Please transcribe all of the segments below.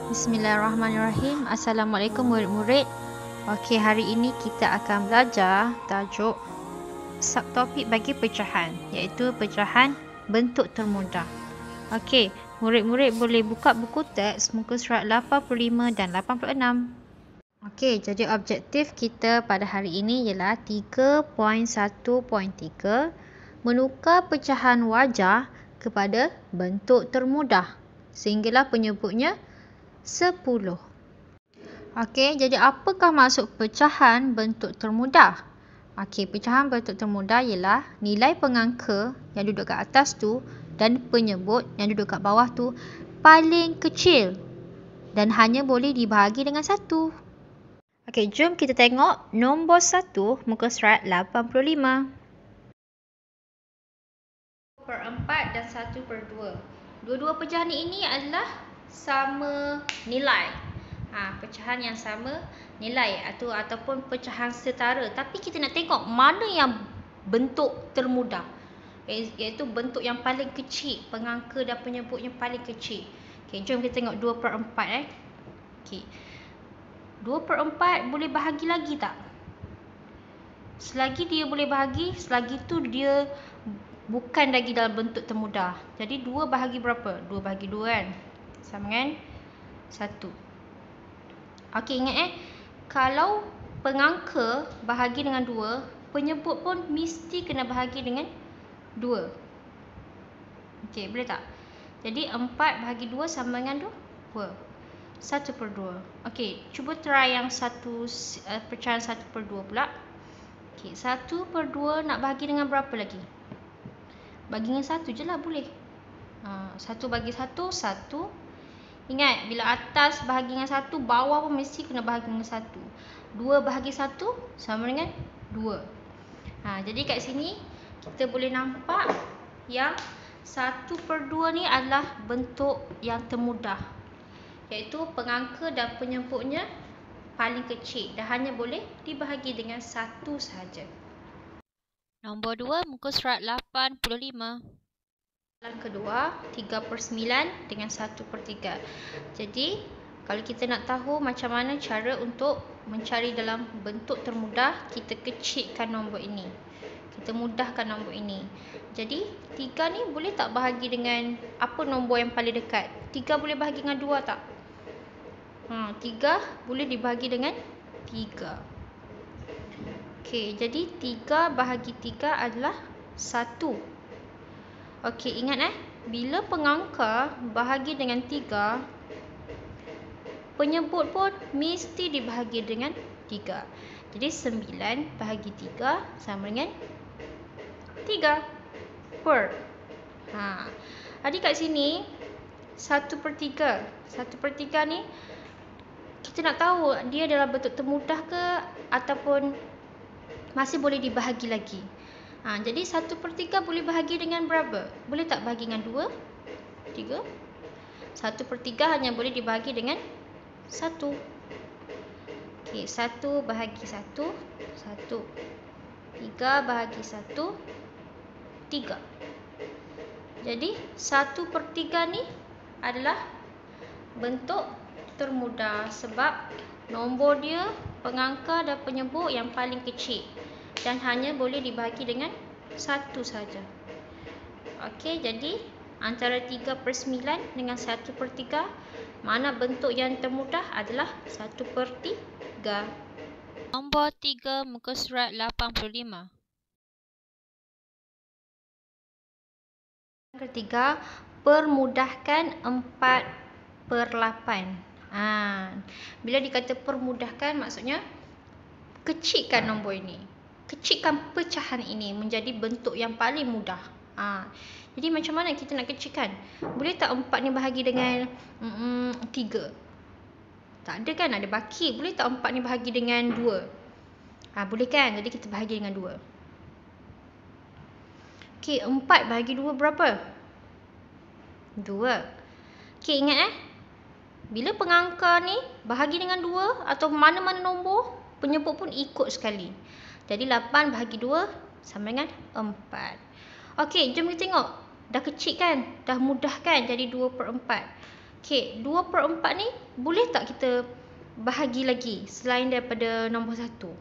Bismillahirrahmanirrahim. Assalamualaikum murid-murid. Okey, hari ini kita akan belajar tajuk subtopik bagi pecahan, iaitu pecahan bentuk termudah. Okey, murid-murid boleh buka buku teks muka surat 85 dan 86. Okey, jadi objektif kita pada hari ini ialah 3.1.3, menukar pecahan wajah kepada bentuk termudah sehinggalah penyebutnya 10. Okey, jadi apakah maksud pecahan bentuk termudah? Okey, pecahan bentuk termudah ialah nilai pengangka yang duduk kat atas tu dan penyebut yang duduk kat bawah tu paling kecil dan hanya boleh dibahagi dengan 1. Okey, jom kita tengok nombor 1 muka surat 85. 1/4 dan 1/2. Dua-dua pecahan ini adalah sama nilai. Pecahan yang sama nilai ataupun pecahan setara. Tapi kita nak tengok mana yang bentuk termudah, iaitu bentuk yang paling kecil, pengangka dan penyebut yang paling kecil. Okey, jom kita tengok 2/4. Okey, 2/4 boleh bahagi lagi tak? Selagi dia boleh bahagi, selagi tu dia bukan lagi dalam bentuk termudah. Jadi 2 bahagi berapa? 2 bahagi 2 kan? Sama dengan 1. Okey, ingat kalau pengangka bahagi dengan 2, penyebut pun mesti kena bahagi dengan 2. Okey, boleh tak? Jadi 4 bahagi 2 sama dengan 2. 1/2. Okey, cuba try yang pecahan 1/2 pula. Okey, 1/2 nak bahagi dengan berapa lagi? Bagi dengan 1 je lah boleh. 1 bagi 1, 1. Ingat, bila atas bahagi dengan 1, bawah pun mesti kena bahagi dengan 1. 2 bahagi 1 sama dengan 2. Jadi kat sini kita boleh nampak yang 1/2 ni adalah bentuk yang termudah, iaitu pengangka dan penyebutnya paling kecil dan hanya boleh dibahagi dengan 1 sahaja. Nombor 2 muka surat 85. Soalan kedua, 3/9 dengan 1/3. Jadi, kalau kita nak tahu macam mana cara untuk mencari dalam bentuk termudah, kita kecilkan nombor ini. Kita mudahkan nombor ini. Jadi, 3 ni boleh tak bahagi dengan apa nombor yang paling dekat? 3 boleh bahagi dengan 2 tak? 3 boleh dibahagi dengan 3. Okey, jadi 3 bahagi 3 adalah 1. Okey, ingat bila pengangka bahagi dengan 3, penyebut pun mesti dibahagi dengan 3. Jadi 9 bahagi 3 sama dengan 3 per. Jadi kat sini 1/3. 1/3 ni kita nak tahu dia dalam bentuk termudah ke ataupun masih boleh dibahagi lagi. Jadi 1/3 boleh bahagi dengan berapa? Boleh tak bahagi dengan 2? 3? 1/3 hanya boleh dibahagi dengan 1. Okey, 1 bahagi 1, 1. 3 bahagi 1, 3. Jadi 1/3 ni adalah bentuk termudah sebab nombor dia, pengangka dan penyebut yang paling kecil dan hanya boleh dibahagi dengan 1 saja. Okey, jadi antara 3/9 dengan 1/3, mana bentuk yang termudah adalah 1/3. Nombor 3 muka surat 85. Ketiga, permudahkan 4/8. Bila dikata permudahkan, maksudnya kecilkan nombor ini, kecilkan pecahan ini menjadi bentuk yang paling mudah. Jadi macam mana kita nak kecilkan? Boleh tak 4 ni bahagi dengan 3? Tak ada kan, ada baki. Boleh tak 4 ni bahagi dengan 2? Boleh kan? Jadi kita bahagi dengan 2. Okey, 4 bahagi 2 berapa? 2. Okey, ingat bila pengangka ni bahagi dengan 2 atau mana-mana nombor, penyebut pun ikut sekali. Jadi 8 bahagi 2 sama dengan 4. Okey, jom kita tengok. Dah kecil kan? Dah mudah kan? Jadi 2/4. Okey, 2/4 ni boleh tak kita bahagi lagi selain daripada nombor 1?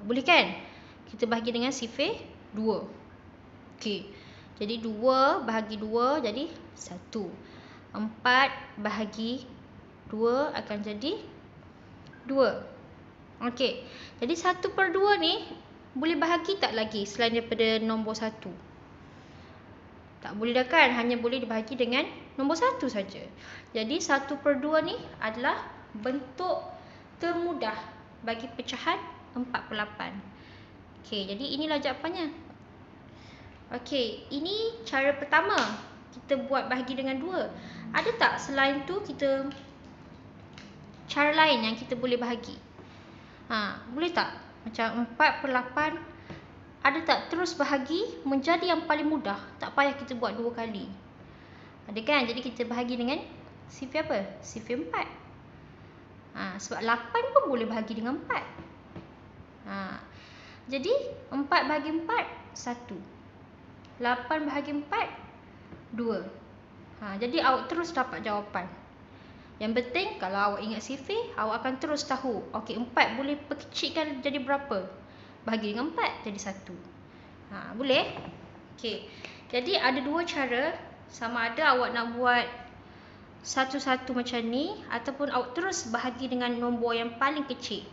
Boleh kan? Kita bahagi dengan sifir 2. Okey. Jadi 2 bahagi 2 jadi 1. 4 bahagi 2 akan jadi 2. Okey. Jadi 1/2 ni boleh bahagi tak lagi selain daripada nombor 1? Tak boleh dah kan? Hanya boleh dibahagi dengan nombor 1 saja. Jadi 1/2 ni adalah bentuk termudah bagi pecahan 4/8. Okey, jadi inilah jawapannya. Okey, ini cara pertama kita buat bahagi dengan 2. Ada tak selain tu kita cara lain yang kita boleh bahagi? Boleh tak? Macam 4/8 ada tak terus bahagi menjadi yang paling mudah? Tak payah kita buat 2 kali. Ada kan? Jadi kita bahagi dengan sifir apa? Sifir 4. Sebab 8 pun boleh bahagi dengan 4. Jadi 4 bahagi 4, 1. 8 bahagi 4, 2. Jadi awak terus dapat jawapan. Yang penting kalau awak ingat sifir, awak akan terus tahu. Okey, 4 boleh perkecilkan jadi berapa? Bahagi dengan 4 jadi 1. Boleh? Okey. Jadi ada 2 cara. Sama ada awak nak buat satu-satu macam ni ataupun awak terus bahagi dengan nombor yang paling kecil.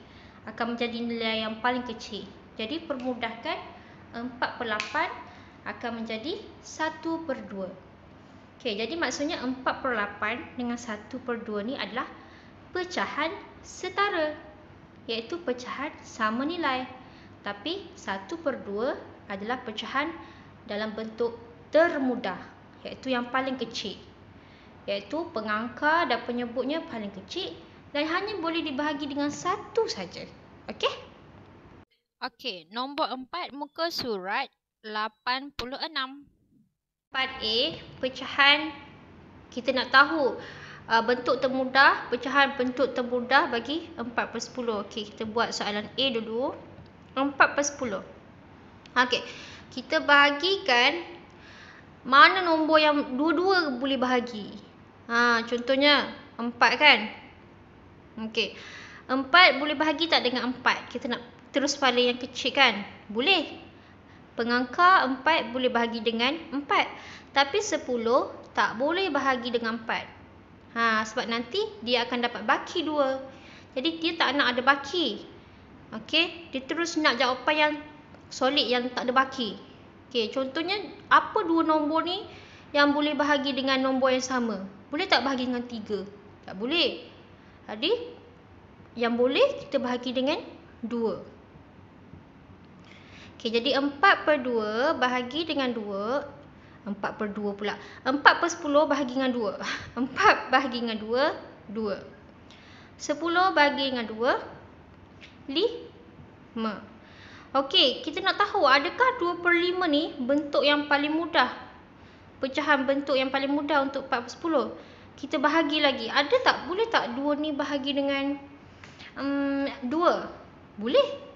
Akan menjadi nilai yang paling kecil. Jadi permudahkan 4/8 akan menjadi 1/2. Okey, jadi maksudnya 4/8 dengan 1/2 ni adalah pecahan setara, iaitu pecahan sama nilai. Tapi 1/2 adalah pecahan dalam bentuk termudah, iaitu yang paling kecil. Iaitu pengangka dan penyebutnya paling kecil dan hanya boleh dibahagi dengan 1 saja. Okey? Okey, nombor 4 muka surat 86. 4A, pecahan kita nak tahu bentuk termudah, pecahan bentuk termudah bagi 4/10. Okey, kita buat soalan A dulu. 4/10. Okey, kita bahagikan mana nombor yang dua-dua boleh bahagi. Contohnya 4 kan? Okey. 4 boleh bahagi tak dengan 4? Kita nak terus pada yang kecil kan? Boleh. Pengangka 4 boleh bahagi dengan 4. Tapi 10 tak boleh bahagi dengan 4. Sebab nanti dia akan dapat baki 2. Jadi dia tak nak ada baki. Okey, dia terus nak jawapan yang solid yang tak ada baki. Okey, contohnya apa 2 nombor ni yang boleh bahagi dengan nombor yang sama? Boleh tak bahagi dengan 3? Tak boleh. Jadi yang boleh kita bahagi dengan 2. Okey, jadi 4/2 bahagi dengan 2. 4/2 pula. 4/10 bahagi dengan 2. 4 bahagi dengan 2, 2. 10 bahagi dengan 2, 5. Okey, kita nak tahu adakah 2/5 ni bentuk yang paling mudah? Pecahan bentuk yang paling mudah untuk 4/10. Kita bahagi lagi. Ada tak? Boleh tak 2 ni bahagi dengan 2? Boleh.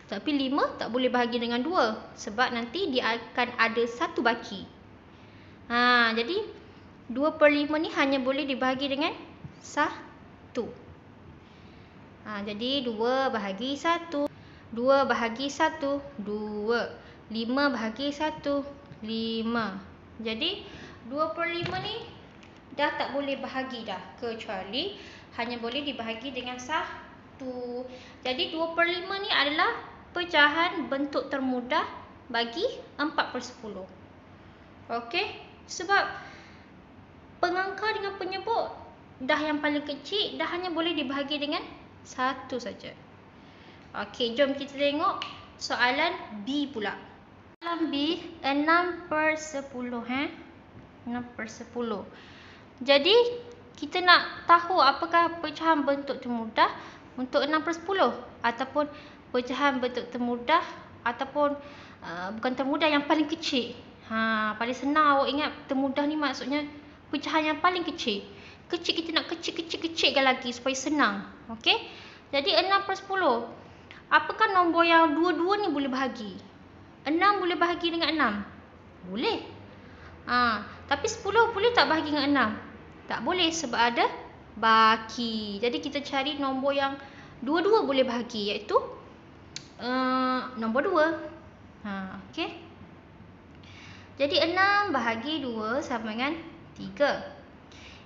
Tapi 5 tak boleh bahagi dengan 2. Sebab nanti dia akan ada satu baki. Jadi 2/5 ni hanya boleh dibahagi dengan 1. Jadi 2 bahagi 1. 2 bahagi 1. 2. 5 bahagi 1. 5. Jadi 2/5 ni dah tak boleh bahagi dah. Kecuali hanya boleh dibahagi dengan 1. Jadi 2/5 ni adalah pecahan bentuk termudah bagi 4/10. Okey, sebab pengangka dengan penyebut dah yang paling kecil dah hanya boleh dibahagi dengan 1 saja. Okey, jom kita tengok soalan B pula. Soalan B 6/10. 6/10. Jadi kita nak tahu apakah pecahan bentuk termudah untuk 6/10 ataupun pecahan bentuk termudah ataupun bukan termudah, yang paling kecil. Paling senang awak ingat termudah ni maksudnya pecahan yang paling kecil. Kecil kita nak kecil-kecilkan lagi supaya senang. Okey? Jadi 6/10. Apakah nombor yang dua-dua ni boleh bahagi? 6 boleh bahagi dengan 6? Boleh. Tapi 10 boleh tak bahagi dengan 6? Tak boleh sebab ada baki. Jadi kita cari nombor yang dua-dua boleh bahagi, iaitu nombor 2. Okey. Jadi 6 bahagi 2 sama dengan 3.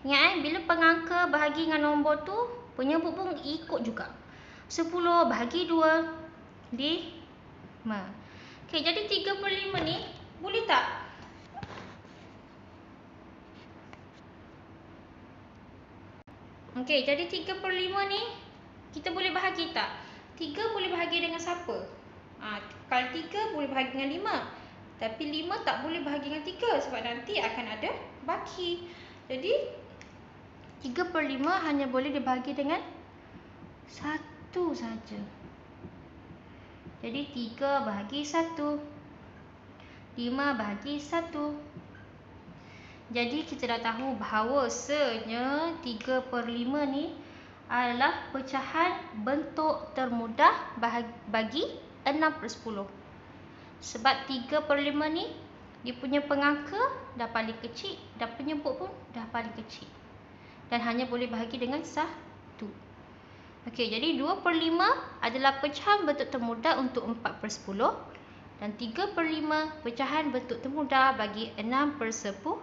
Ingat bila pengangka bahagi dengan nombor tu, penyebut pun ikut juga. 10 bahagi 2, 5. Okey, jadi 3/5 ni boleh tak? Okey, jadi 3/5 ni kita boleh bahagi tak? 3 boleh bahagi dengan siapa? Kalau 3 boleh bahagi dengan 5. Tapi 5 tak boleh bahagi dengan 3 sebab nanti akan ada baki. Jadi 3/5 hanya boleh dibahagi dengan 1 saja. Jadi 3 bahagi 1, 5 bahagi 1. Jadi kita dah tahu bahawasanya 3/5 ni adalah pecahan bentuk termudah bagi 6/10. Sebab 3/5 ni dia punya pengangka dah paling kecil dan penyebut pun dah paling kecil. Dan hanya boleh bahagi dengan 1. Okey, jadi 2/5 adalah pecahan bentuk termudah untuk 4/10 dan 3/5 pecahan bentuk termudah bagi 6/10.